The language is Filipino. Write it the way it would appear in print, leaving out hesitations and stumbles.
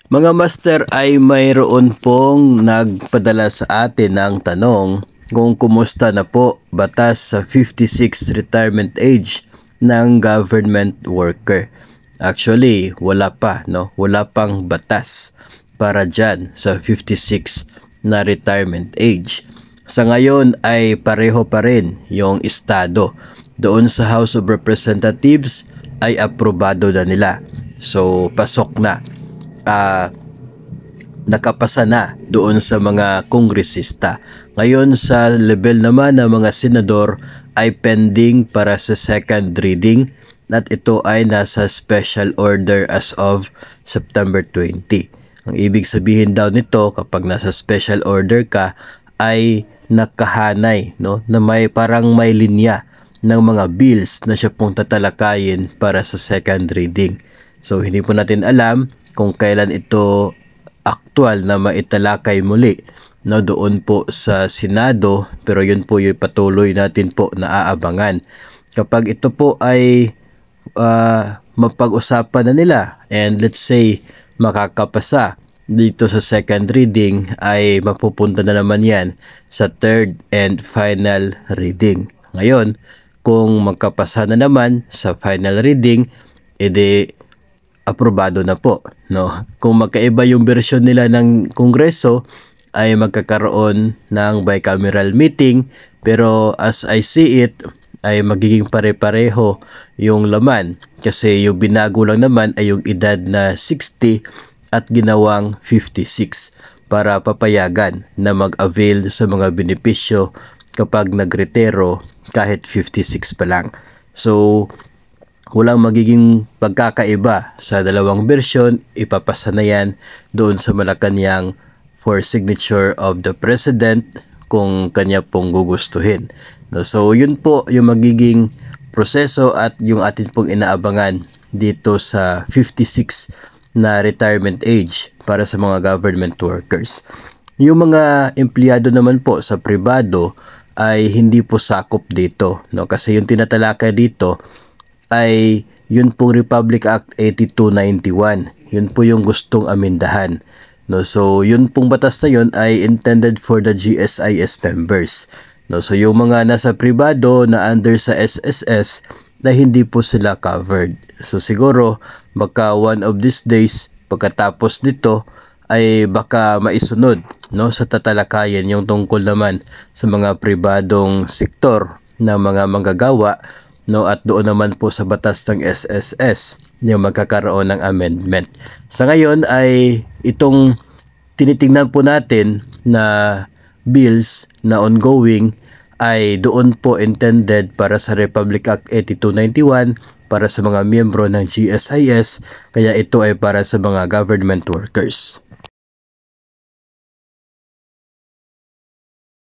Mga master, ay mayroon pong nagpadala sa atin ng tanong kung kumusta na po batas sa 56 retirement age ng government worker. Actually, wala pa, no? Wala pang batas para dyan sa 56 na retirement age. Sa ngayon ay pareho pa rin yung estado. Doon sa House of Representatives ay aprobado na nila. So, pasok na. Nakapasa na doon sa mga kongresista. Ngayon sa level naman ng mga senador ay pending para sa second reading at ito ay nasa special order as of September 20. Ang ibig sabihin daw nito, kapag nasa special order ka ay nakahanay, no, na may parang may linya ng mga bills na siya pong tatalakayin para sa second reading. So hindi po natin alam kung kailan ito aktual na maitalakay muli, no, doon po sa Senado, pero yun po yung patuloy natin po naaabangan. Kapag ito po ay mapag-usapan na nila and let's say makakapasa dito sa second reading, ay mapupunta na naman yan sa third and final reading. Ngayon, kung magkapasa na naman sa final reading, edi aprobado na po, no? Kung magkaiba yung version nila ng Kongreso, ay magkakaroon ng bicameral meeting, pero as I see it, ay magiging pare-pareho yung laman kasi yung binago lang naman ay yung edad na 60 at ginawang 56 para papayagan na mag-avail sa mga benepisyo kapag nagretiro kahit 56 pa lang. So, walang magiging pagkakaiba sa dalawang version, ipapasa na yan doon sa Malacanang for signature of the President kung kanya pong gugustuhin. No, so yun po yung magiging proseso at yung atin pong inaabangan dito sa 56 na retirement age para sa mga government workers. Yung mga empleyado naman po sa pribado ay hindi po sakop dito, no, kasi yung tinatalakay dito ay yun pong Republic Act 8291. Yun po yung gustong amendahan. No, so yun pong batas na yun ay intended for the GSIS members. No, so yung mga nasa pribado na under sa SSS na hindi po sila covered. So siguro baka one of these days pagkatapos nito ay baka maisunod, no, sa tatalakayan yung tungkol naman sa mga pribadong sektor na mga manggagawa, no, at doon naman po sa batas ng SSS yung magkakaroon ng amendment. Sa ngayon ay itong tinitingnan po natin na bills na ongoing ay doon po intended para sa Republic Act 8291 para sa mga miyembro ng GSIS, kaya ito ay para sa mga government workers.